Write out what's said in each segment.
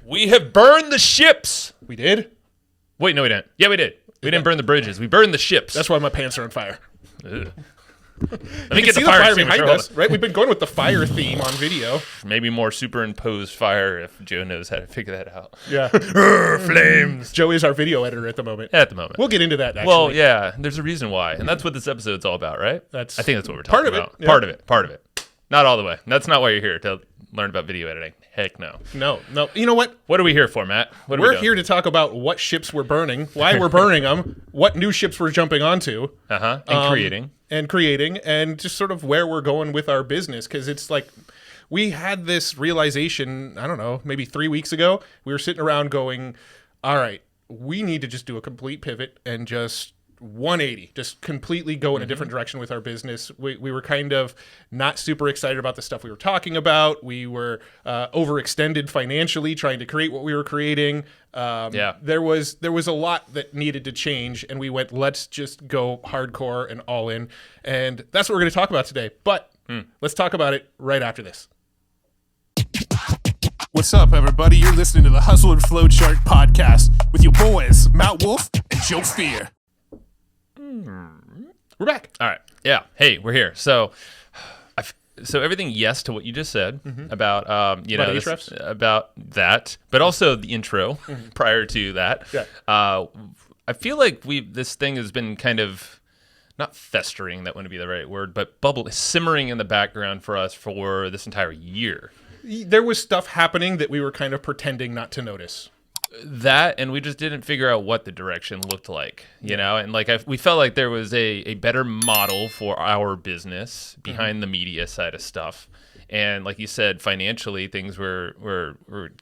We have burned the ships. We did? Wait, no, we didn't. Yeah, we did. We didn't burn the bridges. We burned the ships. That's why my pants are on fire. Ugh. Let You me can get see the fire behind extinguisher. us, right? We've been going with the fire theme on video. Maybe more superimposed fire if Joe knows how to figure that out. Yeah. Flames. Joe is our video editor at the moment. At the moment. We'll get into that, actually. Well, yeah, there's a reason why. And that's what this episode's all about, right? I think that's what we're talking part of about. it, yeah. Part of it. Not all the way. That's not why you're here, to learn about video editing. Heck no. No. You know what? What are we here for, Matt? What are we We're doing? here to talk about what ships we're burning, why we're burning them, what new ships we're jumping onto. And creating. And just sort of where we're going with our business. Because it's like, we had this realization, I don't know, maybe 3 weeks ago. We were sitting around going, all right, we need to just do a complete pivot and just 180, just completely go in a different direction with our business. We were kind of not super excited about the stuff we were talking about. We were overextended financially trying to create what we were creating. There was a lot that needed to change, and we went, let's just go hardcore and all in. And that's what we're going to talk about today. But let's talk about it right after this. What's up, everybody? You're listening to the Hustle and Flowchart podcast with your boys, Matt Wolfe and Joe Fier. We're back. All right. Yeah. Hey, we're here. So everything yes to what you just said about about that, but also the intro prior to that. Yeah. I feel like this thing has been kind of not festering, that wouldn't be the right word, but simmering in the background for us for this entire year. There was stuff happening that we were kind of pretending not to notice. That, and we just didn't figure out what the direction looked like, you know? And like we felt like there was a better model for our business behind the media side of stuff. And like you said, financially, things were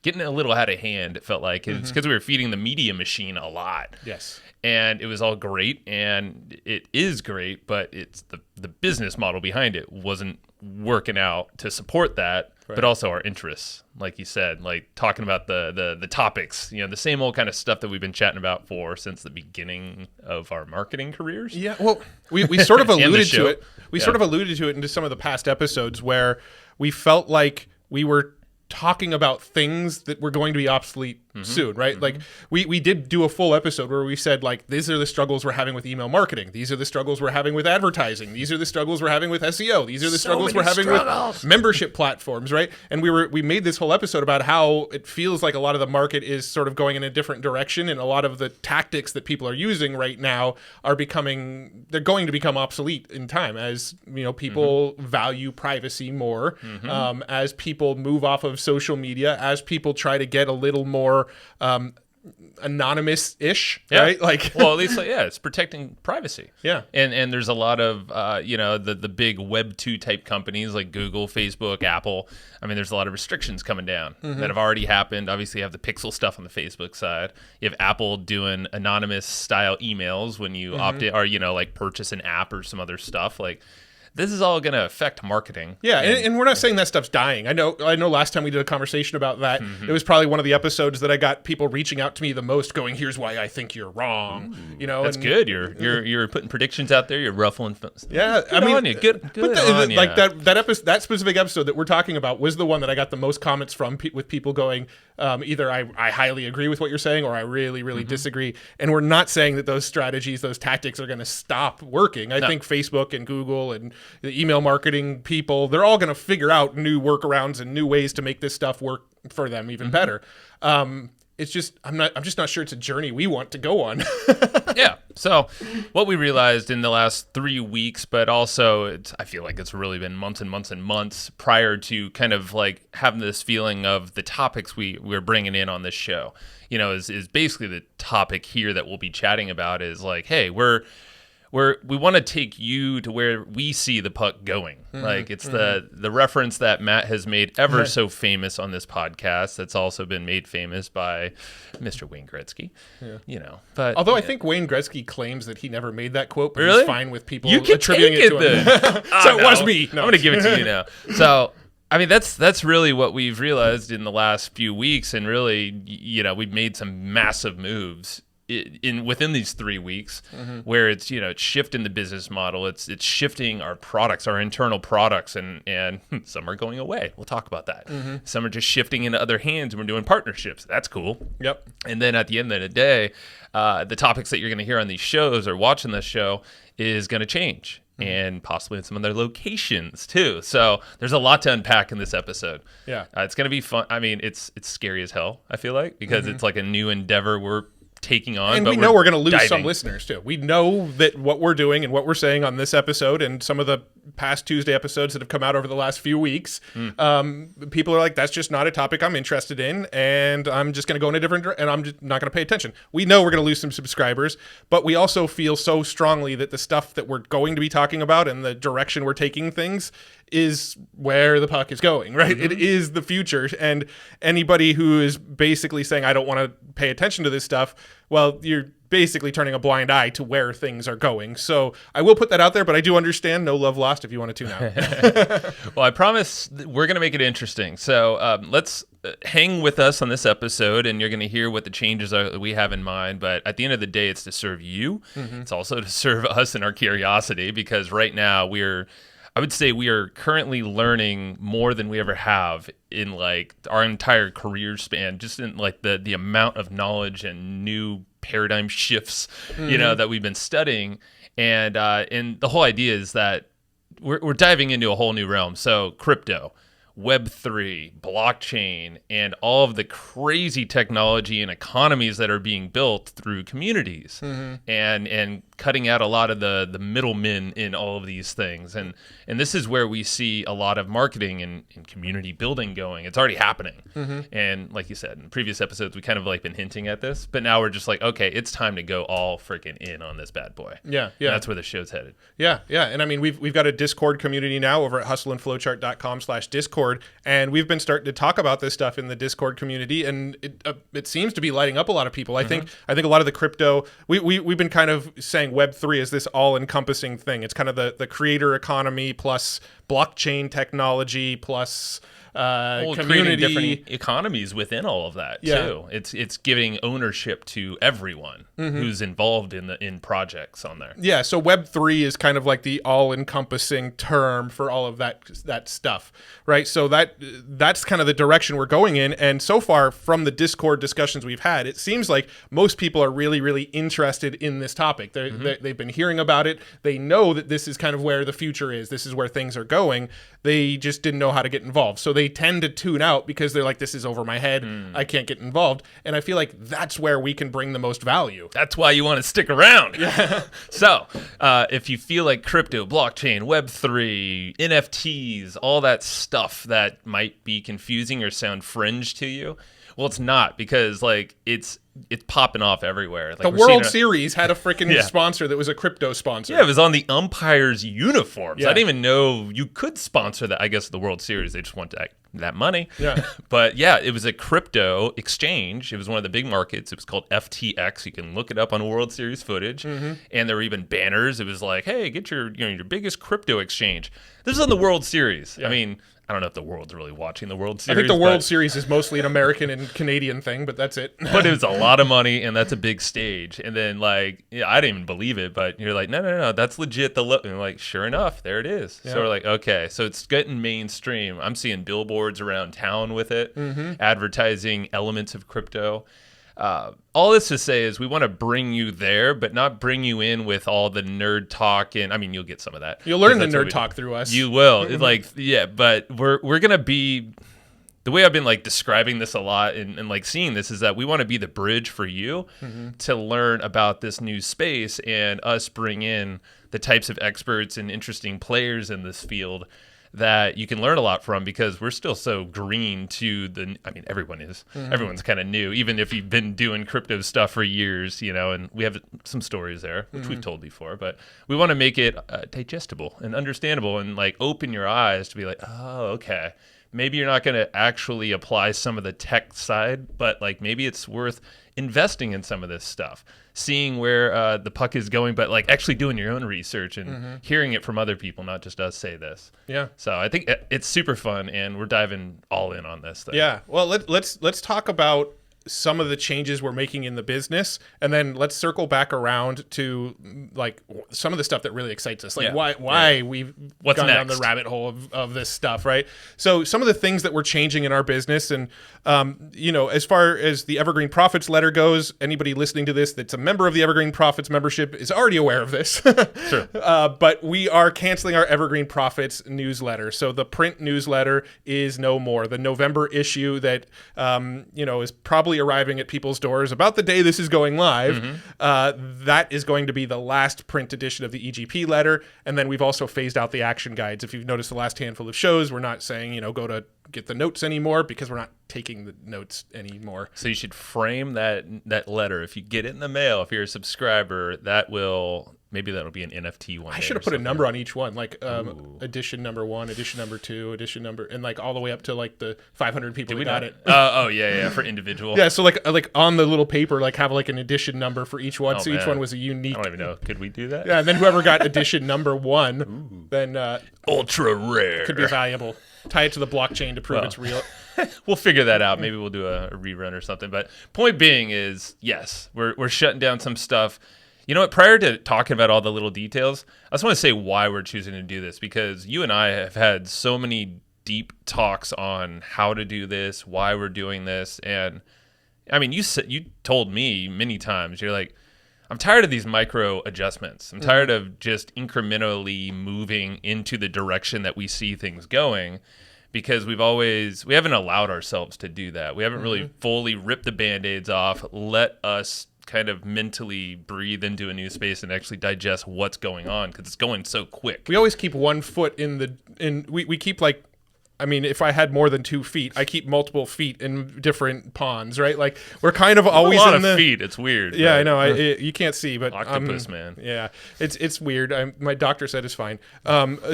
getting a little out of hand, it felt like. It's because we were feeding the media machine a lot. Yes. And it was all great, and it is great, but it's the business model behind it wasn't working out to support that, but also our interests, like you said, like talking about the topics, you know, the same old kind of stuff that we've been chatting about since the beginning of our marketing careers. Yeah, well, we sort of alluded to it. We sort of alluded to it into some of the past episodes where we felt like we were talking about things that were going to be obsolete soon, right? Like we did do a full episode where we said, like, these are the struggles we're having with email marketing. These are the struggles we're having with advertising. These are the struggles we're having with SEO. These are the struggles we're having with membership platforms, right? And we made this whole episode about how it feels like a lot of the market is sort of going in a different direction, and a lot of the tactics that people are using right now they're going to become obsolete in time as, you know, people value privacy more, as people move off of social media, as people try to get a little more anonymous-ish, right? Like, well, at least it's protecting privacy. Yeah. And there's a lot of the big Web 2 type companies like Google, Facebook, Apple. I mean, there's a lot of restrictions coming down that have already happened. Obviously, you have the Pixel stuff on the Facebook side. You have Apple doing anonymous style emails when you opt in, or like purchase an app or some other stuff. Like, this is all going to affect marketing. Yeah, and we're not saying that stuff's dying. I know. Last time we did a conversation about that, it was probably one of the episodes that I got people reaching out to me the most, going, "Here's why I think you're wrong." You know, that's good. You're putting predictions out there. You're ruffling. Yeah, good on you. Good on you. Like that specific episode that we're talking about was the one that I got the most comments from, with people going, either I highly agree with what you're saying, or I really, really disagree. And we're not saying that those strategies, those tactics are going to stop working. I think Facebook and Google and the email marketing people, they're all going to figure out new workarounds and new ways to make this stuff work for them even better. It's just, I'm just not sure it's a journey we want to go on. Yeah. So what we realized in the last 3 weeks, but also I feel like it's really been months and months and months prior to kind of like having this feeling of the topics we're bringing in on this show, you know, is basically the topic here that we'll be chatting about is like, hey, we want to take you to where we see the puck going. Like, it's the reference that Matt has made ever so famous on this podcast. That's also been made famous by Mr. Wayne Gretzky. Yeah. You know, but although I think Wayne Gretzky claims that he never made that quote, but really? he's fine with people attributing it to him. So it was me. No. I'm going to give it to you now. So, I mean, that's really what we've realized in the last few weeks, and really, you know, we've made some massive moves within these 3 weeks, where it's it's shifting the business model, it's shifting our products, our internal products, and some are going away. We'll talk about that. Some are just shifting into other hands, and we're doing partnerships. That's cool. Yep. And then at the end of the day, the topics that you're going to hear on these shows or watching this show is going to change. And possibly in some other locations too. So there's a lot to unpack in this episode. Yeah, it's going to be fun. I mean, it's scary as hell, I feel like, because it's like a new endeavor we're taking on. And we know we're going to lose some listeners too. We know that what we're doing and what we're saying on this episode and some of the past Tuesday episodes that have come out over the last few weeks, people are like, that's just not a topic I'm interested in, and I'm just going to go in a different and I'm just not going to pay attention. We know we're going to lose some subscribers, but we also feel so strongly that the stuff that we're going to be talking about and the direction we're taking things is where the puck is going, right? It is the future. And anybody who is basically saying, I don't want to pay attention to this stuff, well, you're basically turning a blind eye to where things are going. So I will put that out there, but I do understand no love lost if you want to tune out. Well, I promise we're going to make it interesting. So let's hang with us on this episode, and you're going to hear what the changes are that we have in mind. But at the end of the day, it's to serve you. It's also to serve us and our curiosity, because right now I would say we are currently learning more than we ever have in like our entire career span, just in like the amount of knowledge and new paradigm shifts, that we've been studying. And the whole idea is that we're diving into a whole new realm. So crypto, Web3, blockchain, and all of the crazy technology and economies that are being built through communities, and cutting out a lot of the middlemen in all of these things. And this is where we see a lot of marketing and community building going. It's already happening. And like you said, in previous episodes, we kind of like been hinting at this, but now we're just like, okay, it's time to go all freaking in on this bad boy. Yeah. And that's where the show's headed. Yeah. And I mean, we've got a Discord community now over at hustleandflowchart.com/Discord. And we've been starting to talk about this stuff in the Discord community, and it seems to be lighting up a lot of people. I think a lot of the crypto, we've been kind of saying Web3 is this all-encompassing thing. It's kind of the creator economy plus blockchain technology plus community, different economies within all of that too. It's giving ownership to everyone who's involved in projects on there. Yeah, so Web3 is kind of like the all-encompassing term for all of that stuff, right? So that's kind of the direction we're going in. And so far from the Discord discussions we've had, it seems like most people are really, really interested in this topic. They've been hearing about it. They know that this is kind of where the future is. This is where things are going. They just didn't know how to get involved. So they tend to tune out because they're like, this is over my head. I can't get involved. And I feel like that's where we can bring the most value. That's why you want to stick around. So if you feel like crypto, blockchain, Web3, NFTs, all that stuff that might be confusing or sound fringe to you, well, it's not, because like it's popping off everywhere. Like the World Series had a freaking sponsor that was a crypto sponsor. Yeah, it was on the umpires' uniforms. I didn't even know you could sponsor that. I guess the World Series, they just want that money. Yeah. But yeah, it was a crypto exchange. It was one of the big markets. It was called FTX. You can look it up on World Series footage. And there were even banners. It was like, hey, get your biggest crypto exchange. This is on the World Series. I mean, I don't know if the world's really watching the World Series. I think the World Series is mostly an American and Canadian thing, but that's it. But it was a lot of money, and that's a big stage. And then, like, I didn't even believe it, but you're like, no, that's legit. And like, sure enough, there it is. So we're like, okay, so it's getting mainstream. I'm seeing billboards around town with it, advertising elements of crypto. All this to say is we want to bring you there, but not bring you in with all the nerd talk. And I mean, you'll get some of that. You'll learn the nerd talk through us. You will. But we're going to be, the way I've been like describing this a lot and like seeing this is that we want to be the bridge for you to learn about this new space, and us bring in the types of experts and interesting players in this field that you can learn a lot from, because we're still so green to everyone is. Everyone's kind of new, even if you've been doing crypto stuff for years, and we have some stories there, which we've told before, but we want to make it digestible and understandable, and like open your eyes to be like, oh, okay, maybe you're not going to actually apply some of the tech side, but like maybe it's worth investing in some of this stuff, seeing where the puck is going, but like actually doing your own research and hearing it from other people, not just us say this. Yeah. So I think it's super fun, and we're diving all in on this thing. Yeah. Well, let's talk about some of the changes we're making in the business, and then let's circle back around to like some of the stuff that really excites us, like why we've gone down the rabbit hole of this stuff, right? So some of the things that we're changing in our business, and as far as the Evergreen Profits letter goes, anybody listening to this that's a member of the Evergreen Profits membership is already aware of this. Sure. But we are canceling our Evergreen Profits newsletter. So the print newsletter is no more. The November issue that is probably arriving at people's doors about the day this is going live, that is going to be the last print edition of the EGP letter. And then we've also phased out the action guides. If you've noticed the last handful of shows, we're not saying, go to get the notes anymore, because we're not taking the notes anymore. So you should frame that letter. If you get it in the mail, if you're a subscriber, that'll be an NFT one. I should have put a number on each one, like edition number 1, edition number 2, edition number, and like all the way up to like the 500 people who got it. For individual. Yeah, so like on the little paper, like have like an edition number for each one. Each one was a unique. I don't even know. Could we do that? Yeah, and then whoever got edition number 1, then ultra rare could be valuable. Tie it to the blockchain to prove it's real. We'll figure that out. Maybe we'll do a rerun or something. But point being is, yes, we're shutting down some stuff. You know what? Prior to talking about all the little details, I just want to say why we're choosing to do this, because you and I have had so many deep talks on how to do this, why we're doing this. And I mean, you told me many times, you're like, I'm tired of these micro adjustments. I'm tired of just incrementally moving into the direction that we see things going, because we haven't allowed ourselves to do that. We haven't really fully ripped the Band-Aids off, let us kind of mentally breathe into a new space and actually digest what's going on, because it's going so quick. We always keep one foot we keep like, I mean, if I had more than 2 feet, I keep multiple feet in different ponds, right? Like we're kind of always a lot of feet. It's weird. Yeah, right? I know. You can't see, but octopus man. Yeah, it's weird. My doctor said it's fine.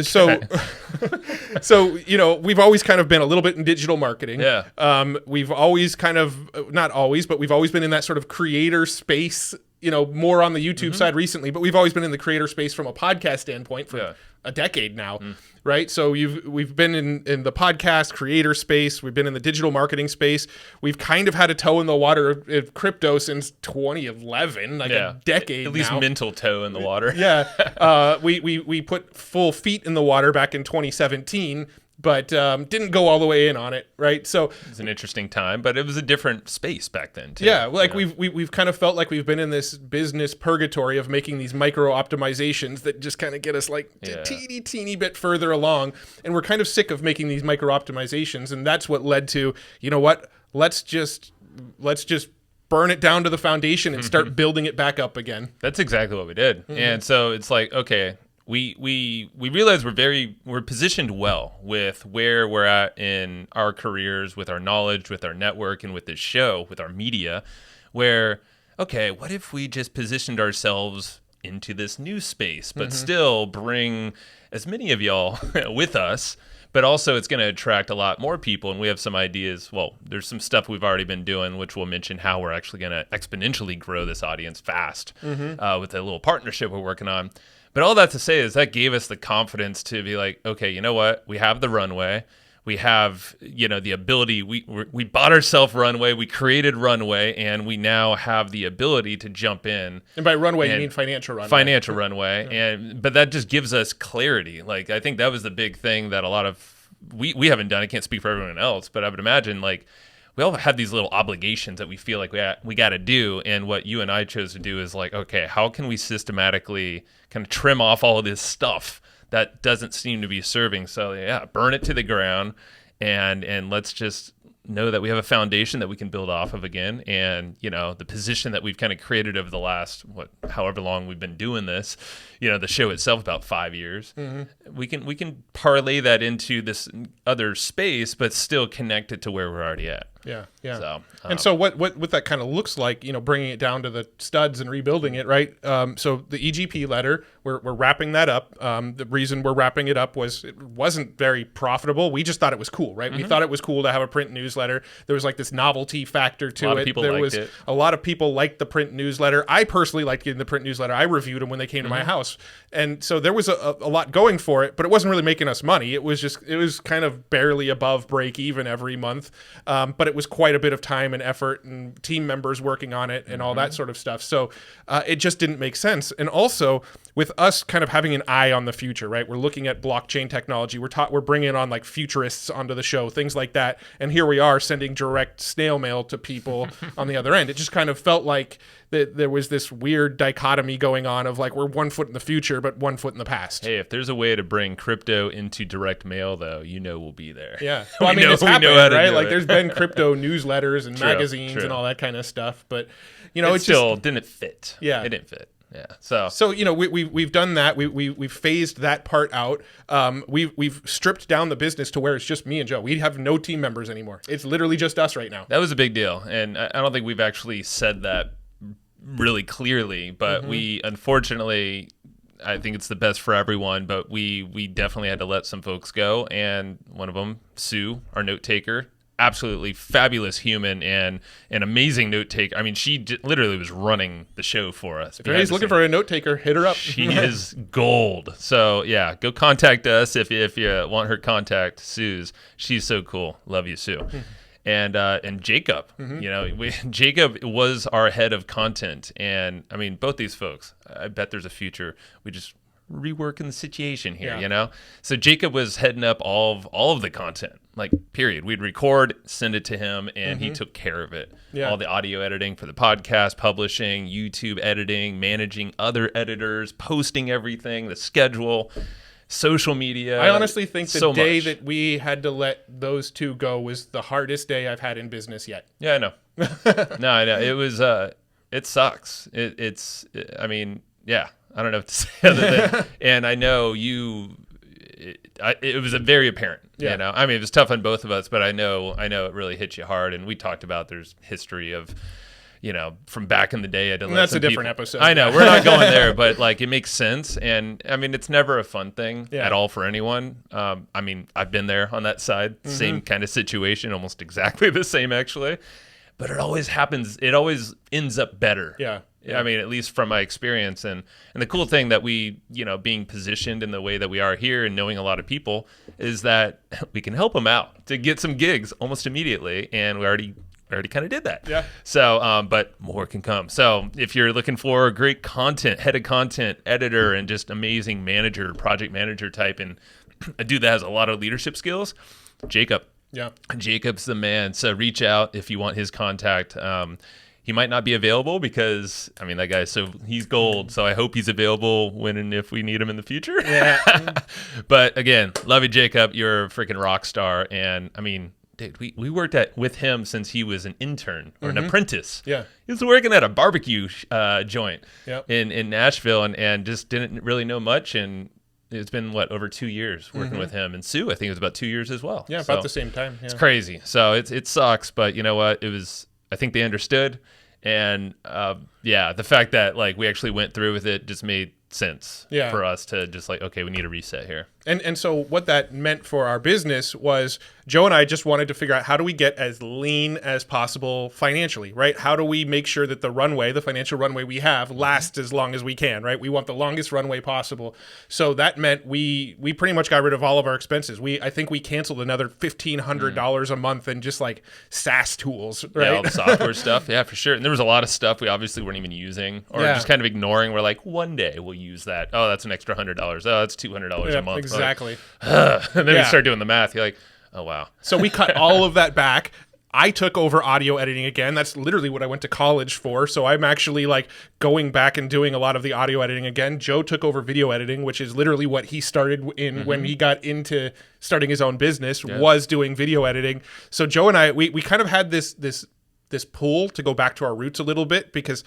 So we've always kind of been a little bit in digital marketing. Yeah. We've always kind of, not always, but we've always been in that sort of creator space. More on the YouTube side recently, but we've always been in the creator space from a podcast standpoint for a decade now, right? So we've been in the podcast creator space. We've been in the digital marketing space. We've kind of had a toe in the water of crypto since 2011, like a decade at least now. Mental toe in the water. We put full feet in the water back in 2017. But didn't go all the way in on it, right? So it was an interesting time, but it was a different space back then too. Yeah, like we've kind of felt like we've been in this business purgatory of making these micro optimizations that just kind of get us like a teeny bit further along, and we're kind of sick of making these micro optimizations, and that's what led to, let's just burn it down to the foundation and start building it back up again. That's exactly what we did. And so it's like, okay, we realize we're positioned well with where we're at in our careers, with our knowledge, with our network, and with this show, with our media, where, okay, what if we just positioned ourselves into this new space, but still bring as many of y'all with us, but also it's going to attract a lot more people. And we have some ideas. Well, there's some stuff we've already been doing, which we'll mention how we're actually going to exponentially grow this audience fast with a little partnership we're working on. But all that to say is that gave us the confidence to be like, okay, you know what? We have the runway. We have, the ability. We bought ourselves runway. We created runway, and we now have the ability to jump in. And by runway, you mean financial runway. Financial runway. But that just gives us clarity. Like, I think that was the big thing that a lot of we haven't done. I can't speak for everyone else, but I would imagine like we all have these little obligations that we feel like we got to do. And what you and I chose to do is like, okay, how can we systematically kind of trim off all of this stuff that doesn't seem to be serving? So burn it to the ground, and let's just know that we have a foundation that we can build off of again. And, the position that we've kind of created over the last, however long we've been doing this, the show itself, about 5 years, we can parlay that into this other space, but still connect it to where we're already at. Yeah. So, so what that kind of looks like, bringing it down to the studs and rebuilding it, right? So the EGP letter, we're wrapping that up. The reason we're wrapping it up was it wasn't very profitable. We just thought it was cool, right? We thought it was cool to have a print newsletter. There was like this novelty factor to it. A lot of people liked it. A lot of people liked the print newsletter. I personally liked getting the print newsletter. I reviewed them when they came to my house. And so there was a lot going for it, but it wasn't really making us money. It was kind of barely above break even every month. But but it was quite a bit of time and effort and team members working on it and all that sort of stuff. So it just didn't make sense. And also with us kind of having an eye on the future, right? We're looking at blockchain technology. We're bringing on like futurists onto the show, things like that. And here we are sending direct snail mail to people on the other end. It just kind of felt like there was this weird dichotomy going on of like, we're 1 foot in the future, but 1 foot in the past. Hey, if there's a way to bring crypto into direct mail, though, we'll be there. Yeah. Well, I mean, it's happened, right? Like there's been crypto newsletters and magazines and all that kind of stuff, but it still didn't fit. Yeah. It didn't fit. Yeah. So we've done that. We've phased that part out. We've stripped down the business to where it's just me and Joe. We have no team members anymore. It's literally just us right now. That was a big deal, and I don't think we've actually said that really clearly, but we unfortunately, I think it's the best for everyone, but we definitely had to let some folks go, and one of them, Sue, our note taker, absolutely fabulous human and an amazing note taker. I mean, she literally was running the show for us. If anybody's looking for a note taker, hit her up. She is gold. So yeah, go contact us if you want her contact. Sue's. She's so cool. Love you, Sue. And Jacob, Jacob was our head of content, and I mean, both these folks, I bet there's a future. We just reworking the situation here, So Jacob was heading up all of the content, like period. We'd record, send it to him, and he took care of it. Yeah. All the audio editing for the podcast, publishing, YouTube editing, managing other editors, posting everything, the schedule, social media. I honestly think the day that we had to let those two go was the hardest day I've had in business yet. Yeah, I know. No, I know. It was, it sucks. I mean, yeah, I don't know what to say other than, and I know it was a very apparent, I mean, it was tough on both of us, but I know it really hit you hard. And we talked about there's history of, from back in the day. That's a different episode. I know, we're not going there, but like, it makes sense. And I mean, it's never a fun thing at all for anyone. I mean, I've been there on that side, same kind of situation, almost exactly the same actually, but it always happens. It always ends up better. Yeah. I mean, at least from my experience. And the cool thing that we, being positioned in the way that we are here and knowing a lot of people is that we can help them out to get some gigs almost immediately. And we already kind of did that. Yeah. So, but more can come. So if you're looking for great content, head of content, editor, and just amazing manager, project manager type, and a dude that has a lot of leadership skills, Jacob. Yeah. Jacob's the man. So reach out if you want his contact. He might not be available because, I mean, that guy, he's gold. So I hope he's available when and if we need him in the future. Yeah. But again, love you, Jacob. You're a freaking rock star. And I mean, dude, we worked with him since he was an intern or an apprentice. Yeah. He was working at a barbecue joint in Nashville and just didn't really know much. And it's been, over 2 years working with him. And Sue, I think it was about 2 years as well. Yeah, about the same time. Yeah. It's crazy. So it sucks. But you know what? I think they understood. And the fact that we actually went through with it just made sense for us to just okay, we need a reset here. And so what that meant for our business was Joe and I just wanted to figure out how do we get as lean as possible financially, right? How do we make sure that the financial runway we have lasts as long as we can, right? We want the longest runway possible. So that meant we pretty much got rid of all of our expenses. I think we canceled another $1,500 a month in just SaaS tools, right? Yeah, all the software stuff. Yeah, for sure. And there was a lot of stuff we obviously weren't even using or just kind of ignoring. We're like, one day we'll use that. Oh, that's an extra $100. Oh, that's $200 a month. Exactly. And then you start doing the math. You're like, oh, wow. So we cut all of that back. I took over audio editing again. That's literally what I went to college for. So I'm actually going back and doing a lot of the audio editing again. Joe took over video editing, which is literally what he started in when he got into starting his own business, was doing video editing. So Joe and I, we kind of had this pull to go back to our roots a little bit because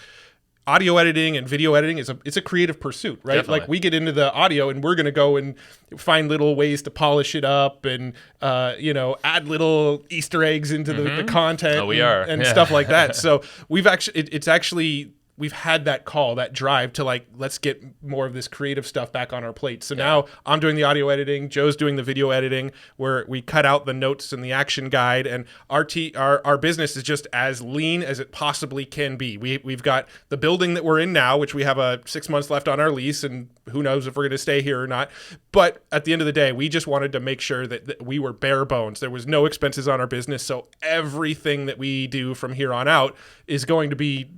audio editing and video editing it's a creative pursuit, right? Definitely. We get into the audio and we're going to go and find little ways to polish it up and add little Easter eggs into the content and stuff like that. So we've actually we've had that call, that drive to like, let's get more of this creative stuff back on our plate. So now I'm doing the audio editing, Joe's doing the video editing, where we cut out the notes and the action guide, and our business is just as lean as it possibly can be. We've got the building that we're in now, which we have 6 months left on our lease, and who knows if we're going to stay here or not. But at the end of the day, we just wanted to make sure that we were bare bones. There was no expenses on our business, so everything that we do from here on out is going to be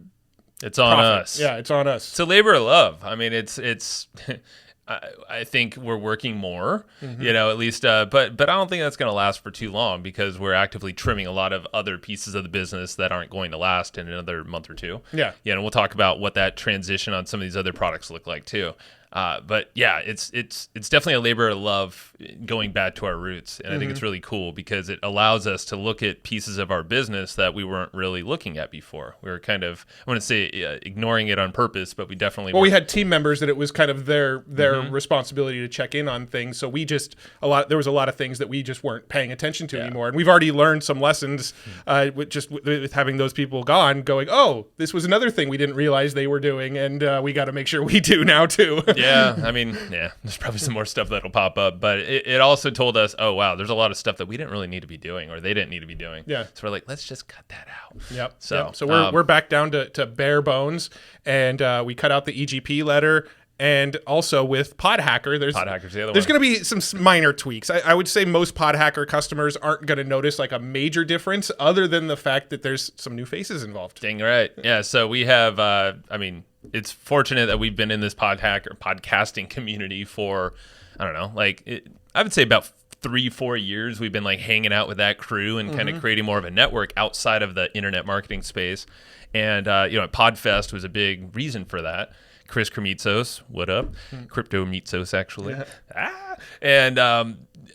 it's on profit. us. Yeah, it's on us. It's a labor of love. I mean, it's I think we're working more, at least, but I don't think that's going to last for too long, because we're actively trimming a lot of other pieces of the business that aren't going to last in another month or two. Yeah. We'll talk about what that transition on some of these other products look like too. But yeah, it's definitely a labor of love going back to our roots. And I think it's really cool because it allows us to look at pieces of our business that we weren't really looking at before. We were kind of, I want to say ignoring it on purpose, but we definitely we had team members that it was kind of their responsibility to check in on things. So there was a lot of things that we just weren't paying attention to anymore. And we've already learned some lessons with having those people gone, going, oh, this was another thing we didn't realize they were doing. And we got to make sure we do now too. Yeah, I mean, there's probably some more stuff that'll pop up, but it also told us, oh, wow, there's a lot of stuff that we didn't really need to be doing, or they didn't need to be doing. Yeah. So we're like, let's just cut that out. Yep. So we're back down to bare bones, and we cut out the EGP letter. And also with PodHacker, PodHacker's the other there's going to be some minor tweaks. I would say most PodHacker customers aren't going to notice like a major difference, other than the fact that there's some new faces involved. Dang right. Yeah, so we have, it's fortunate that we've been in this podcasting community for, I don't know, I would say about 3-4 years. We've been like hanging out with that crew and kind of creating more of a network outside of the internet marketing space. And, PodFest was a big reason for that. Chris Kremitzos, what up? Crypto Mitzos, actually. Yeah. And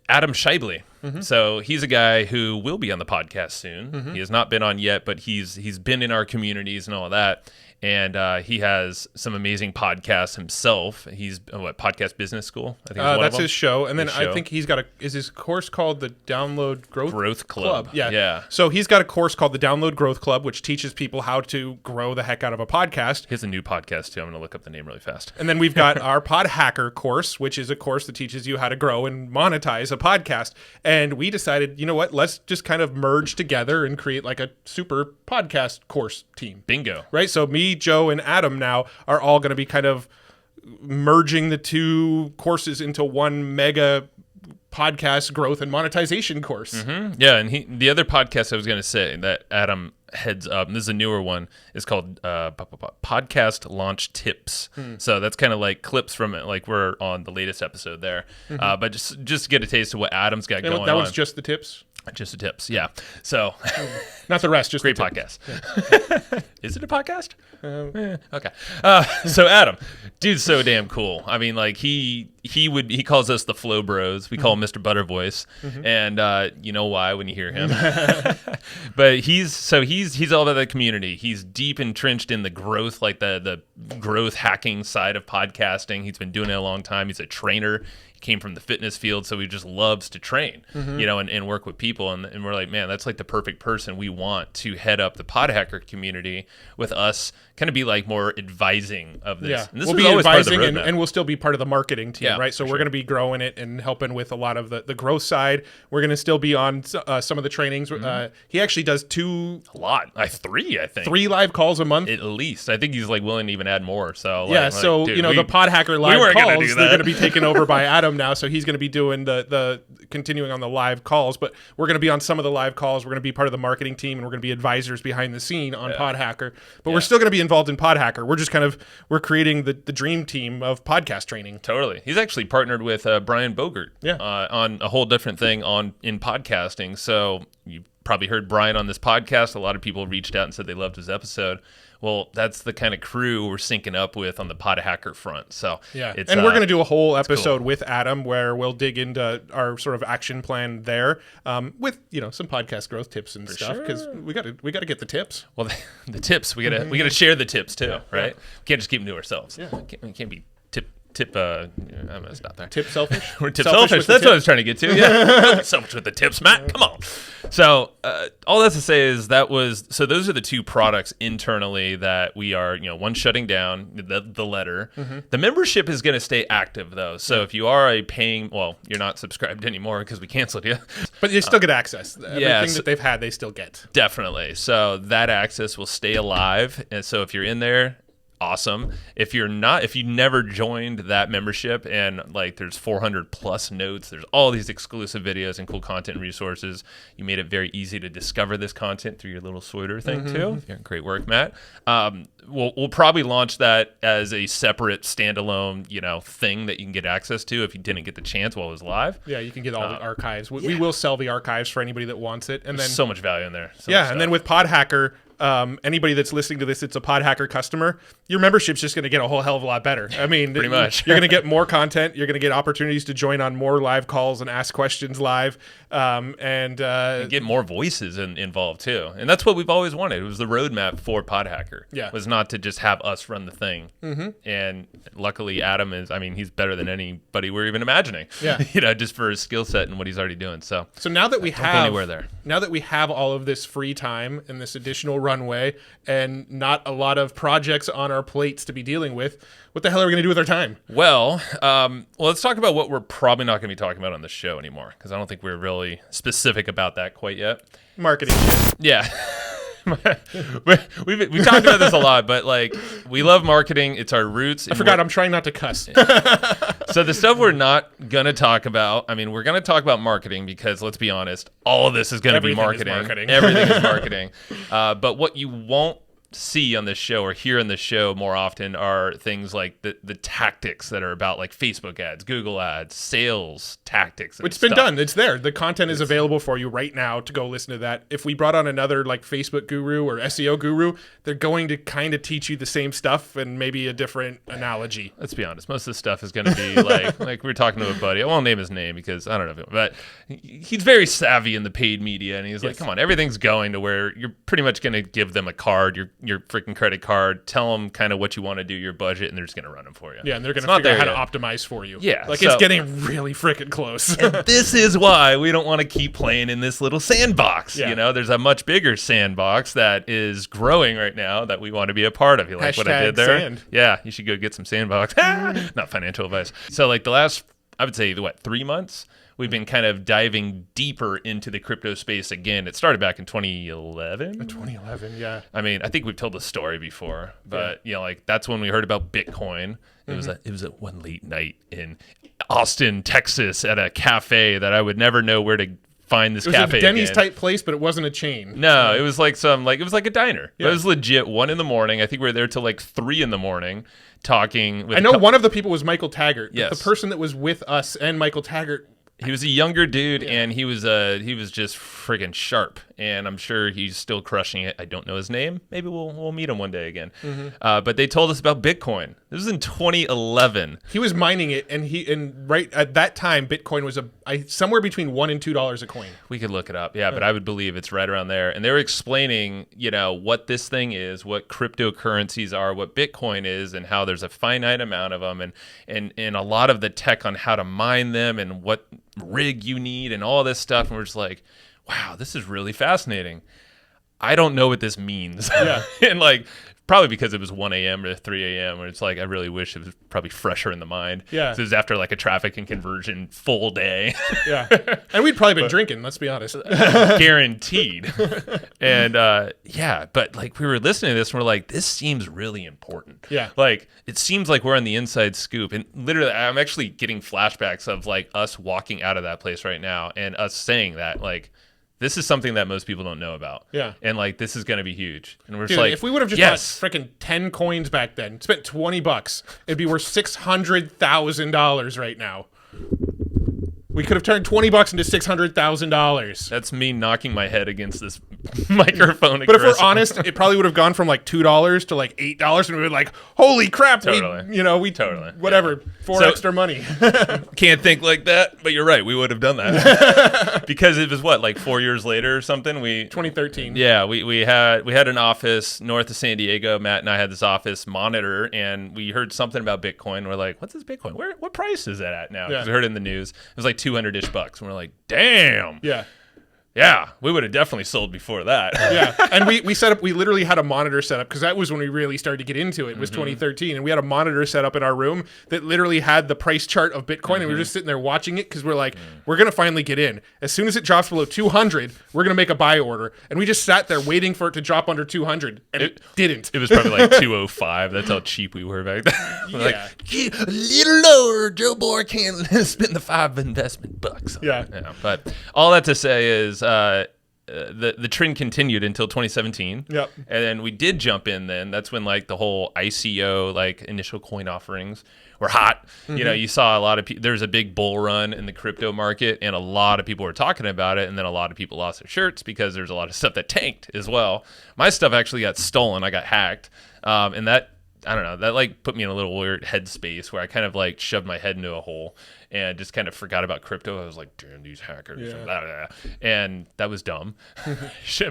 Adam Sheibley. So he's a guy who will be on the podcast soon. He has not been on yet, but he's been in our communities and all that. And he has some amazing podcasts himself. He's Podcast Business School, I think that's his show. And then I think he's got is his course called the Download Growth Club. Yeah. So he's got a course called the Download Growth Club, which teaches people how to grow the heck out of a podcast. He has a new podcast too. I'm going to look up the name really fast. And then we've got our PodHacker course, which is a course that teaches you how to grow and monetize a podcast. And we decided, you know what, let's just kind of merge together and create like a super podcast course team. Bingo. Right? So me, Joe, and Adam now are all going to be kind of merging the two courses into one mega podcast growth and monetization course. Yeah, and the other podcast I was going to say that Adam heads up, and this is a newer one, is called Podcast Launch Tips. So that's kind of like clips from it, like we're on the latest episode there. But just to get a taste of what Adam's got going on. That was just the tips? Just the tips, yeah. So, not the rest, just great podcast. Yeah. Is it a podcast? Okay. So Adam, dude's so damn cool. I mean, like he calls us the Flow Bros. We call him Mr. Butter Voice, and you know why when you hear him. But he's all about the community. He's deep entrenched in the growth, like the growth hacking side of podcasting. He's been doing it a long time. He's a trainer. Came from the fitness field, so he just loves to train, and work with people. And we're like, man, that's like the perfect person we want to head up the PodHacker community with us, kind of be like more advising of this. Yeah, and this we'll be advising, and we'll still be part of the marketing team, right? So we're going to be growing it and helping with a lot of the growth side. We're going to still be on some of the trainings. He actually does 3, I think. 3 live calls a month. At least. I think he's like willing to even add more. So dude, the PodHacker live calls, they're going to be taken over by Adam now, so he's going to be doing the continuing on the live calls, but we're going to be on some of the live calls. We're going to be part of the marketing team, and we're going to be advisors behind the scene on PodHacker, but we're still going to be involved in PodHacker. We're just we're creating the dream team of podcast training. Totally. He's actually partnered with Brian Bogert on a whole different thing in podcasting. So you probably heard Brian on this podcast. A lot of people reached out and said they loved his episode. Well, that's the kind of crew we're syncing up with on the PodHacker front. So and we're going to do a whole episode with Adam where we'll dig into our sort of action plan there, with some podcast growth tips and stuff, because we got to get the tips. Well, the tips we got to share the tips too, right? We can't just keep them to ourselves. Yeah, we can't be tip. I'm gonna stop there. Tip selfish. We're tip selfish. That's what I was trying to get to. Yeah, don't be selfish with the tips, Matt. Come on. So all that's to say is so those are the two products internally that we are, one shutting down the letter. The membership is going to stay active though. So if you are a paying, you're not subscribed anymore because we canceled you, but you still get access. Everything that they've had, they still get. Definitely. So that access will stay alive. And so if you're in there, awesome. If you never joined that membership and like there's 400 plus notes, there's all these exclusive videos and cool content and resources. You made it very easy to discover this content through your little Sawyer thing too. Yeah, great work, Matt. We'll probably launch that as a separate standalone, thing that you can get access to if you didn't get the chance while it was live. Yeah, you can get all the archives. We will sell the archives for anybody that wants it. And there's then so much value in there. And then with PodHacker, anybody that's listening to this, it's a PodHacker customer, your membership's just going to get a whole hell of a lot better. I mean, pretty much. You're going to get more content. You're going to get opportunities to join on more live calls and ask questions live. And get more voices involved too. And that's what we've always wanted. It was the roadmap for PodHacker. Yeah. Was not to just have us run the thing. And luckily Adam he's better than anybody we're even imagining. Yeah. Just for his skill set and what he's already doing. So now that we don't go anywhere there. Now that we have all of this free time and this additional runway and not a lot of projects on our plates to be dealing with, what the hell are we going to do with our time? Well, let's talk about what we're probably not going to be talking about on the show anymore, because I don't think we're really specific about that quite yet. Marketing shit. Yeah. We've talked about this a lot, but like we love marketing. It's our roots. I forgot. I'm trying not to cuss. So the stuff we're not going to talk about, we're going to talk about marketing because let's be honest, all of this is going to be marketing. Everything is marketing. But what you won't see on this show or hear on this show more often are things like the tactics that are about like Facebook ads, Google ads, sales tactics. It's been done. It's there. The content is available for you right now to go listen to that. If we brought on another like Facebook guru or SEO guru, they're going to kind of teach you the same stuff and maybe a different analogy. Let's be honest. Most of the stuff is going to be like we were talking to a buddy. I won't name his name because I don't know, but he's very savvy in the paid media. And he's like, come on, everything's going to where you're pretty much going to give them a card. Your freaking credit card, tell them kind of what you want to do, your budget, and they're just going to run them for you. Yeah, and they're going to figure out how to optimize for you. Yeah. Like it's getting really freaking close. And this is why we don't want to keep playing in this little sandbox. Yeah. There's a much bigger sandbox that is growing right now that we want to be a part of. You like what I did there? Sand. Yeah, you should go get some sandbox. Not financial advice. So like the last, I would say, 3 months? We've been kind of diving deeper into the crypto space again. It started back in 2011. 2011, yeah. I think we've told the story before, but that's when we heard about Bitcoin. It was at one late night in Austin, Texas, at a cafe that I would never know where to find this cafe. It was a Denny's type place, but it wasn't a chain. No, it was like it was like a diner. Yeah. It was legit 1 a.m. I think we were there till like 3 a.m. talking. With I know one of the people was Michael Taggart. Yes. The person that was with us and Michael Taggart. He was a younger dude, and he was just friggin' sharp, and I'm sure he's still crushing it. I don't know his name. Maybe we'll meet him one day again. But they told us about Bitcoin. This was in 2011. He was mining it, and right at that time, Bitcoin was somewhere between $1 and $2 a coin. We could look it up, but I would believe it's right around there. And they were explaining, what this thing is, what cryptocurrencies are, what Bitcoin is, and how there's a finite amount of them, and a lot of the tech on how to mine them and what rig you need and all this stuff. And we're just like, wow, this is really fascinating. I don't know what this means. Yeah. And probably because it was 1 a.m. or 3 a.m. where it's like, I really wish it was probably fresher in the mind. Yeah. So it was after like a traffic and conversion full day. Yeah. And we'd probably been drinking, let's be honest. Guaranteed. And but we were listening to this and we're like, this seems really important. Yeah. It seems like we're on the inside scoop. And literally, I'm actually getting flashbacks of us walking out of that place right now and us saying that, this is something that most people don't know about. Yeah. And this is going to be huge. And we're Dude, just if we would have just got freaking 10 coins back then, spent $20, it'd be worth $600,000 right now. We could have turned $20 into $600,000. That's me knocking my head against this microphone. But if we're honest, it probably would have gone from like $2 to like $8, and we were like, "Holy crap!" Totally. We totally whatever for extra money. Can't think like that, but you're right. We would have done that because it was what, like 4 years later or something. 2013. Yeah, we had an office north of San Diego. Matt and I had this office monitor, and we heard something about Bitcoin. We're like, "What's this Bitcoin? What price is that at now?" Because we heard it in the news. It was like $200-ish, and we're like, "Damn." Yeah, we would have definitely sold before that. Yeah, and we set up. We literally had a monitor set up because that was when we really started to get into it. It was 2013, and we had a monitor set up in our room that literally had the price chart of Bitcoin, and we were just sitting there watching it because we're like, we're gonna finally get in. As soon as it drops below 200, we're gonna make a buy order. And we just sat there waiting for it to drop under 200, and it didn't. It was probably like 205. That's how cheap we were back then. Like, a little lower, Joe Boy can't spend the $5 investment bucks. Yeah. But all that to say is. The trend continued until 2017. Yep. And then we did jump in then. That's when like the whole ICO, like initial coin offerings were hot. You know, you saw a lot of people, there was a big bull run in the crypto market and a lot of people were talking about it. And then a lot of people lost their shirts because there's a lot of stuff that tanked as well. My stuff actually got stolen. I got hacked. And that, I don't know, that like put me in a little weird headspace where I kind of like shoved my head into a hole and just kind of forgot about crypto. I was like, damn, these hackers. Yeah. Blah, blah, blah. And that was dumb.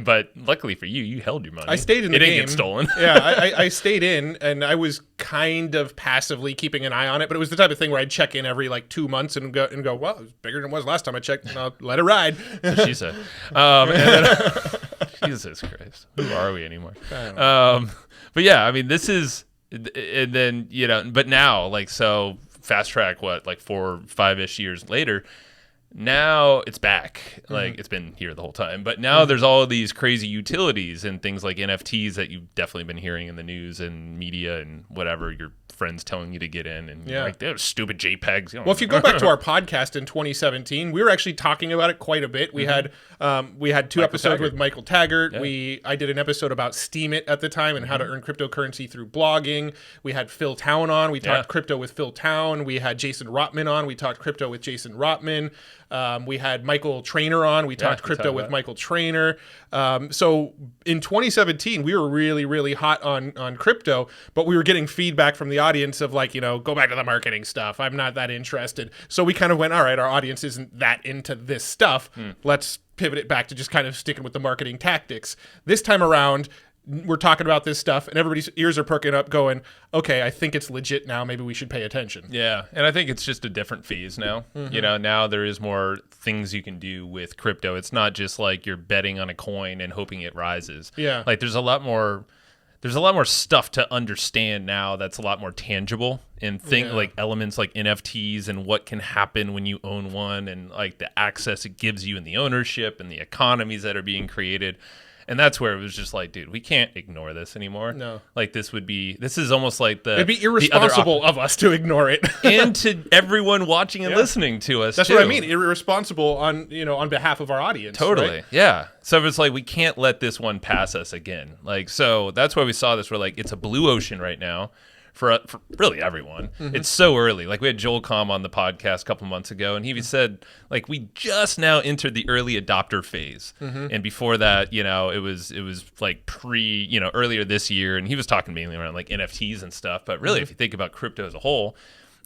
But luckily for you, you held your money. I stayed in the game. It didn't get stolen. Yeah, I stayed in, and I was kind of passively keeping an eye on it. But it was the type of thing where I'd check in every like 2 months and go, well, it was bigger than it was last time I checked. And I'll let it ride. So she said. And then, Jesus Christ. Who are we anymore? But yeah, I mean, this is... And then, you know, but now, like, so fast track, what, like 4 or 5-ish years later, now it's back. Like, it's been here the whole time. But now there's all of these crazy utilities and things like NFTs that you've definitely been hearing in the news and media and whatever your friends telling you to get in. And you're like, they're stupid JPEGs. Well, if you go back to our podcast in 2017, we were actually talking about it quite a bit. We had 2 episodes with Michael Taggart. Yeah. I did an episode about Steam It at the time and how to earn cryptocurrency through blogging. We had Phil Town on. We talked crypto with Phil Town. We had Jason Rotman on. We talked crypto with Jason Rotman. We had Michael Trainer on. We talked crypto with Michael Trainer. So in 2017, we were really, really hot on crypto, but we were getting feedback from the audience of like, you know, go back to the marketing stuff. I'm not that interested. So we kind of went, all right, our audience isn't that into this stuff. Let's pivot it back to just kind of sticking with the marketing tactics. This time around, we're talking about this stuff and everybody's ears are perking up going, okay, I think it's legit now. Maybe we should pay attention. Yeah. And I think it's just a different phase now. You know, now there is more things you can do with crypto. It's not just like you're betting on a coin and hoping it rises. Yeah. Like there's a lot more stuff to understand now that's a lot more tangible and like elements like NFTs and what can happen when you own one and like the access it gives you and the ownership and the economies that are being created. And that's where it was just like, dude, we can't ignore this anymore. No. Like this is almost like it'd be irresponsible of us to ignore it. And to everyone watching and listening to us. That's what I mean. Irresponsible on behalfor our audience. Totally. Right? Yeah. So it's like, we can't let this one pass us again. Like, so that's why we saw this. We're like, it's a blue ocean right now. For really everyone. It's so early. Like we had Joel Comm on the podcast a couple months ago, and he said, like, we just now entered the early adopter phase. And before that, you know, it was like earlier this year, and he was talking mainly around like NFTs and stuff. But really, if you think about crypto as a whole,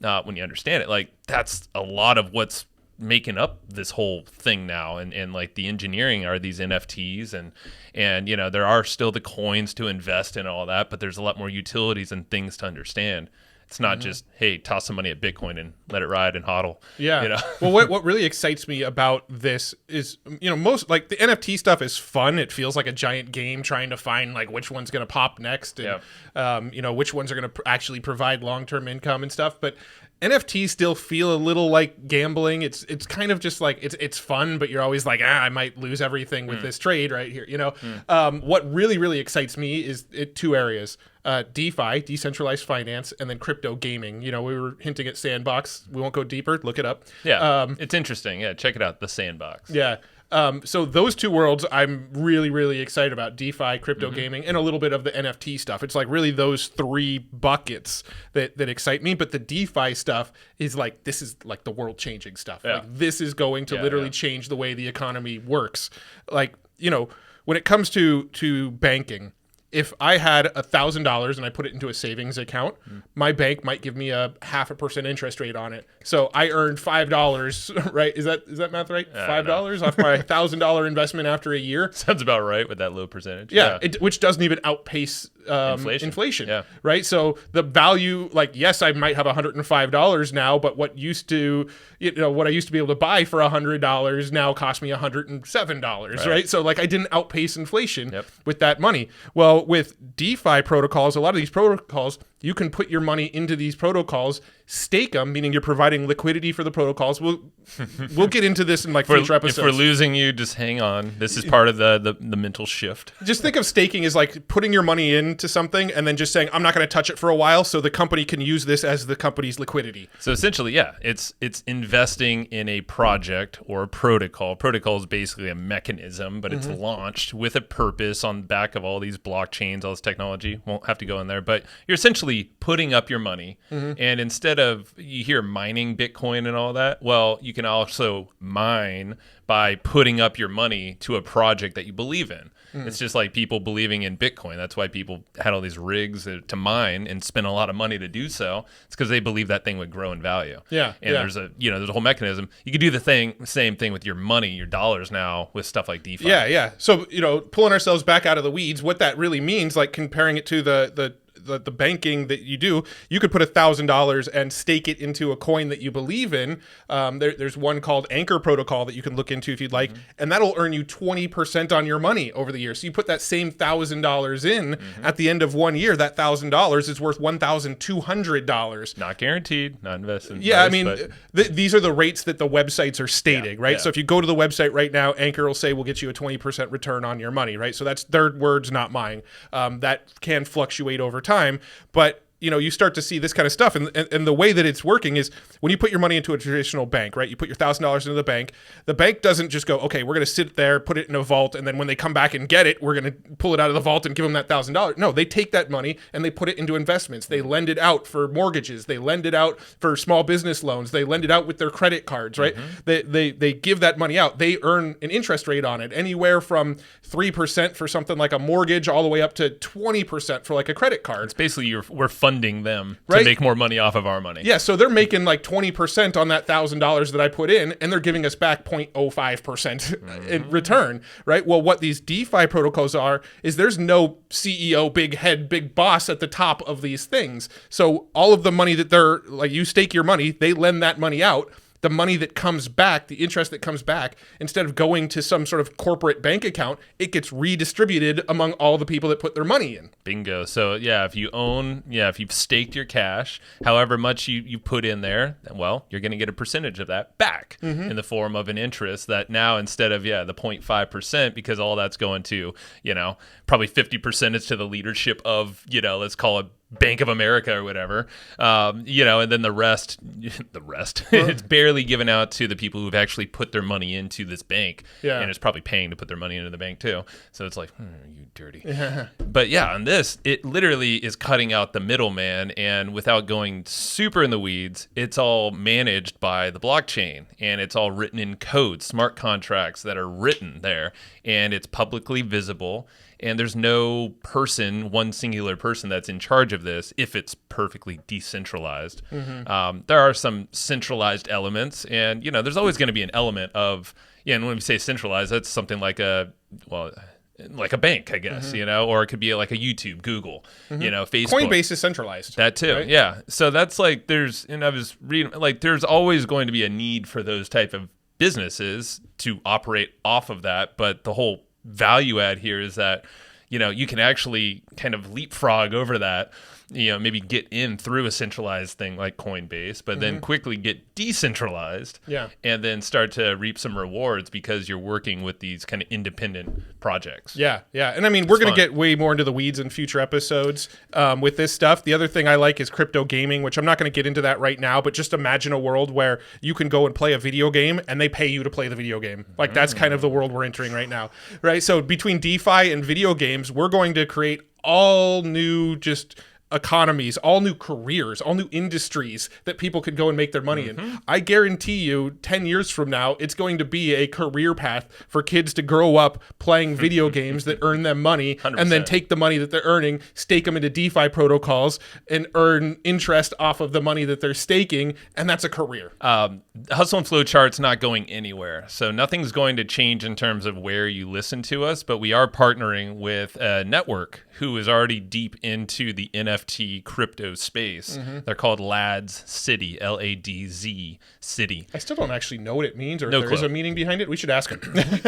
when you understand it, like that's a lot of what's making up this whole thing now, and like the engineering are these NFTs and you know, there are still the coins to invest in and all that, but there's a lot more utilities and things to understand. It's not just, hey, toss some money at Bitcoin and let it ride and hodl. Yeah. You know? Well, what really excites me about this is, you know, most like the NFT stuff is fun. It feels like a giant game trying to find like which one's going to pop next and, you know, which ones are going to actually provide long-term income and stuff. But NFTs still feel a little like gambling. It's kind of just like it's fun, but you're always like, I might lose everything with this trade right here. You know, what really, really excites me is 2 areas: DeFi, decentralized finance, and then crypto gaming. You know, we were hinting at Sandbox. We won't go deeper. Look it up. Yeah, it's interesting. Yeah, check it out. The Sandbox. Yeah. So those 2 worlds, I'm really, really excited about: DeFi, crypto gaming, and a little bit of the NFT stuff. It's like really those 3 buckets that excite me. But the DeFi stuff is like, this is like the world changing stuff. Like this is going to literally change the way the economy works. Like, you know, when it comes to banking, if I had $1,000 and I put it into a savings account, my bank might give me a 0.5% interest rate on it. So I earned $5, right? Is that math right? $5 off my $1,000 investment after a year. Sounds about right with that low percentage. Yeah. Which doesn't even outpace inflation. Yeah. Right. So the value, like, yes, I might have $105 now, but what I used to be able to buy for $100 now cost me $107. Right. So like I didn't outpace inflation with that money. Well, with DeFi protocols, a lot of these protocols, you can put your money into these protocols, stake them, meaning you're providing liquidity for the protocols. We'll get into this in future episodes. If we're losing you, just hang on. This is part of the mental shift. Just think of staking as like putting your money into something and then just saying, I'm not going to touch it for a while so the company can use this as the company's liquidity. So essentially, yeah, it's investing in a project or a protocol. Protocol is basically a mechanism, but it's launched with a purpose on the back of all these blockchains, all this technology. Won't have to go in there, but you're essentially putting up your money, and instead of, you hear mining Bitcoin and all that, well, you can also mine by putting up your money to a project that you believe in. It's just like people believing in Bitcoin. That's why people had all these rigs to mine and spend a lot of money to do so. It's because they believe that thing would grow in value. Yeah. And there's a whole mechanism. You could do the same thing with your money, your dollars now, with stuff like DeFi. Yeah. So, pulling ourselves back out of the weeds, what that really means, like comparing it to the banking that you do, you could put $1,000 and stake it into a coin that you believe in. There's one called Anchor Protocol that you can look into if you'd like, and that'll earn you 20% on your money over the year. So you put that same $1,000 in at the end of 1 year, that $1,000 is worth $1,200. Not guaranteed, not invested. Yeah, these are the rates that the websites are stating, right? Yeah. So if you go to the website right now, Anchor will say we'll get you a 20% return on your money, right? So that's their words, not mine. That can fluctuate over time. But you start to see this kind of stuff, and the way that it's working is when you put your money into a traditional bank, right? You put your $1,000 into the bank doesn't just go, okay, we're going to sit there, put it in a vault, and then when they come back and get it, we're going to pull it out of the vault and give them that $1,000. No, they take that money and they put it into investments. They lend it out for mortgages. They lend it out for small business loans. They lend it out with their credit cards, right? They give that money out. They earn an interest rate on it, anywhere from 3% for something like a mortgage all the way up to 20% for like a credit card. It's basically we're funding them to make more money off of our money. Yeah, so they're making like 20% on that $1,000 that I put in, and they're giving us back 0.05% in return, right? Well, what these DeFi protocols are is there's no CEO, big head, big boss at the top of these things. So all of the money that they're like, you stake your money, they lend that money out. The money that comes back, the interest that comes back, instead of going to some sort of corporate bank account, it gets redistributed among all the people that put their money in. Bingo. So if you've staked your cash, however much you put in there, well, you're going to get a percentage of that back in the form of an interest that now, instead of the 0.5%, because all that's going to, probably 50% is to the leadership of, let's call it Bank of America or whatever, and then the rest, it's barely given out to the people who've actually put their money into this bank, and it's probably paying to put their money into the bank too. So it's like, you dirty. But on this, it literally is cutting out the middleman, and without going super in the weeds, it's all managed by the blockchain, and it's all written in code, smart contracts that are written there, and it's publicly visible. And there's no one singular person that's in charge of this if it's perfectly decentralized. There are some centralized elements, and there's always going to be an element of, and when we say centralized, that's something like a bank, I guess, or it could be like a YouTube, Google, Facebook. Coinbase is centralized. That too, right? Yeah. So that's like I was reading, like there's always going to be a need for those type of businesses to operate off of that, but the whole value add here is that you can actually kind of leapfrog over that, maybe get in through a centralized thing like Coinbase, but then quickly get decentralized, and then start to reap some rewards because you're working with these kind of independent projects. And we're going to get way more into the weeds in future episodes with this stuff. The other thing I like is crypto gaming, which I'm not going to get into that right now, but just imagine a world where you can go and play a video game and they pay you to play the video game. Like that's kind of the world we're entering right now, right? So between DeFi and video games, we're going to create all new just economies, all new careers, all new industries that people could go and make their money in. I guarantee you 10 years from now, it's going to be a career path for kids to grow up playing video games that earn them money 100%. and then take the money that they're earning, stake them into DeFi protocols and earn interest off of the money that they're staking. And that's a career. Hustle and Flowchart's not going anywhere. So nothing's going to change in terms of where you listen to us, but we are partnering with a network who is already deep into the NFT crypto space. They're called Lads City, LADZ City. I still don't actually know what it means or No if there clue. is a meaning behind it. We should ask him.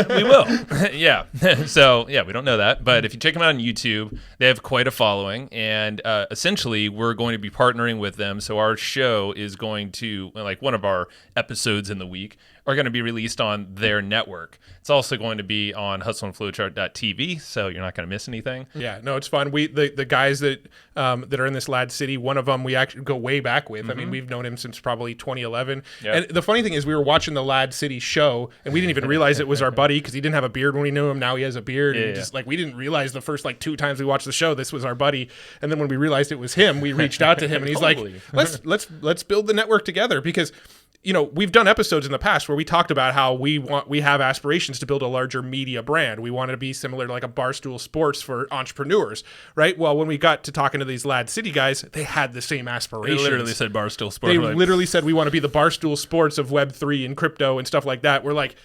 We will. Yeah. So, yeah, we don't know that. But if you check them out on YouTube, they have quite a following. And essentially, we're going to be partnering with them. So our show is going to, like one of our episodes in the week, are going to be released on their network. It's also going to be on hustleandflowchart.tv, so you're not going to miss anything. Yeah, no, it's fun. The guys that are in this Lad City, one of them we actually go way back with. I mean, we've known him since probably 2011. Yep. And the funny thing is, we were watching the Lad City show, and we didn't even realize it was our buddy because he didn't have a beard when we knew him. Now he has a beard, and just like we didn't realize the first like 2 times we watched the show this was our buddy. And then when we realized it was him, we reached out to him, and he's Totally. like, let's build the network together because. You know, we've done episodes in the past where we talked about how we have aspirations to build a larger media brand. We wanted to be similar to like a Barstool Sports for entrepreneurs, right? Well, when we got to talking to these Lad City guys, they had the same aspirations. They literally said Barstool Sports. They literally said we want to be the Barstool Sports of Web3 and crypto and stuff like that. We're like,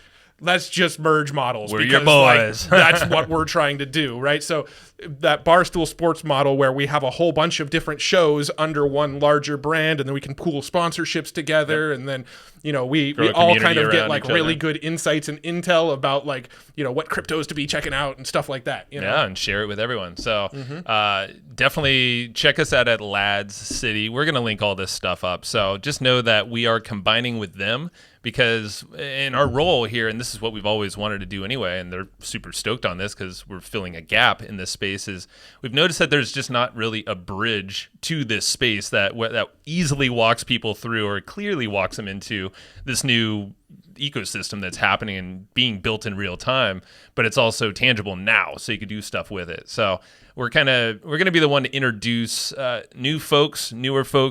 let's just merge models. We're because, your boys. Like, that's what we're trying to do, right? So that Barstool Sports model where we have a whole bunch of different shows under one larger brand, and then we can pool sponsorships together, and then we all kind of get like really good insights and intel about like what cryptos to be checking out and stuff like that. Yeah, and share it with everyone. So definitely check us out at Lads City. We're going to link all this stuff up. So just know that we are combining with them because in our role here, and this is what we've always wanted to do anyway, and they're super stoked on this because we're filling a gap in this space, is we've noticed that there's just not really a bridge to this space that easily walks people through or clearly walks them into this new ecosystem that's happening and being built in real time, but it's also tangible now, so you could do stuff with it. So we're going to be the one to introduce newer folks,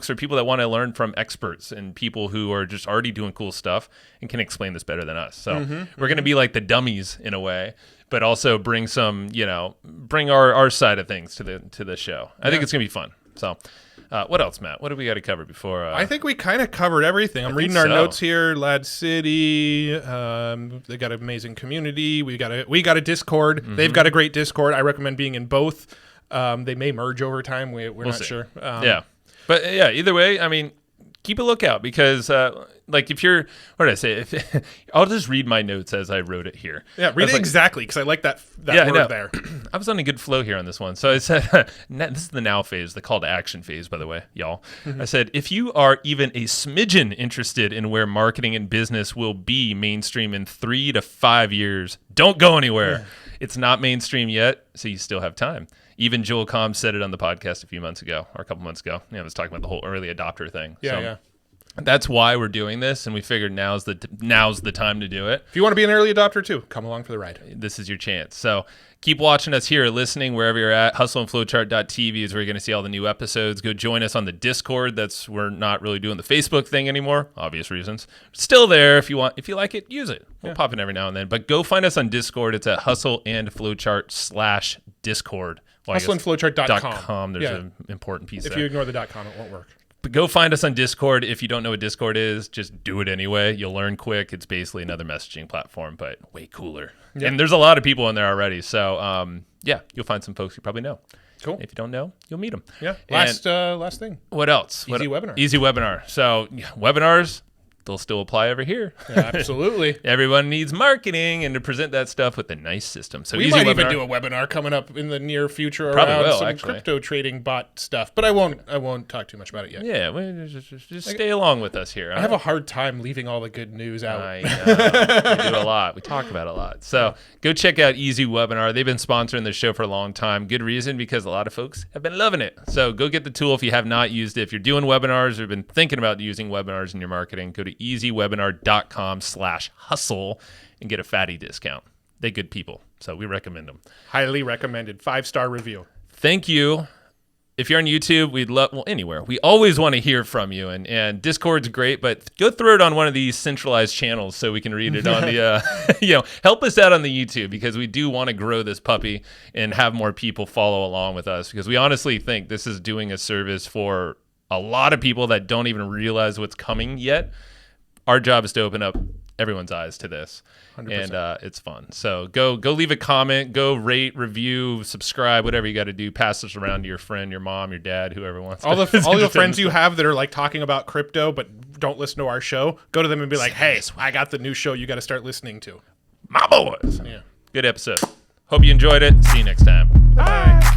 or people that want to learn from experts and people who are just already doing cool stuff and can explain this better than us. So we're going to be like the dummies in a way, but also bring some, bring our side of things to the show. I think it's going to be fun. So what else, Matt? What do we got to cover before? I think we kind of covered everything. I'm reading our notes here. Lad City, they got an amazing community. We got a Discord. They've got a great Discord. I recommend being in both. They may merge over time. We're not sure. But either way, I mean, keep a lookout because like if you're, what did I say? I'll just read my notes as I wrote it here. Yeah, read it exactly because I like that word there. I was on a good flow here on this one. So I said, this is the now phase, the call to action phase, by the way, y'all. I said, if you are even a smidgen interested in where marketing and business will be mainstream in 3 to 5 years, don't go anywhere. It's not mainstream yet, so you still have time. Even Joel Combs said it on the podcast a couple months ago. I was talking about the whole early adopter thing. That's why we're doing this, and we figured now's the time to do it. If you want to be an early adopter too, come along for the ride. This is your chance. So keep watching us here, listening wherever you're at. Hustleandflowchart.tv is where you're going to see all the new episodes. Go join us on the Discord. We're not really doing the Facebook thing anymore, obvious reasons. Still there if you want. If you like it, use it. We'll pop in every now and then. But go find us on Discord. It's at hustleandflowchart/Discord. Hustleandflowchart.com. There's an important piece there. If you ignore the .com, it won't work. But go find us on Discord. If you don't know what Discord is, just do it anyway. You'll learn quick. It's basically another messaging platform, but way cooler. Yeah. And there's a lot of people in there already. So, you'll find some folks you probably know. Cool. If you don't know, you'll meet them. Yeah. Last thing. What else? Easy webinar. Easy webinar. So, webinars, they'll still apply over here. Yeah, absolutely. Everyone needs marketing and to present that stuff with a nice system. So we might even do a webinar coming up in the near future around some crypto trading bot stuff, but I won't talk too much about it yet. Yeah, just stay along with us here. I have a hard time leaving all the good news out. I know. We do a lot. We talk about it a lot. So go check out Easy Webinar. They've been sponsoring the show for a long time. Good reason, because a lot of folks have been loving it. So go get the tool if you have not used it. If you're doing webinars or been thinking about using webinars in your marketing, go to easywebinar.com/hustle and get a fatty discount. They're good people, so we recommend them. Highly recommended. 5-star review. Thank you if you're on YouTube, we'd love, well, anywhere. We always want to hear from you, and Discord's great, but go throw it on one of these centralized channels so we can read it on the, help us out on the YouTube, because we do want to grow this puppy and have more people follow along with us, because we honestly think this is doing a service for a lot of people that don't even realize what's coming yet. Our job is to open up everyone's eyes to this. 100%. And it's fun. So go leave a comment, go rate, review, subscribe, whatever you got to do. Pass this around to your friend, your mom, your dad, whoever wants. All the friends you have that are like talking about crypto but don't listen to our show, go to them and be like, hey, I got the new show you got to start listening to. My boys. Yeah. Good episode. Hope you enjoyed it. See you next time. Bye.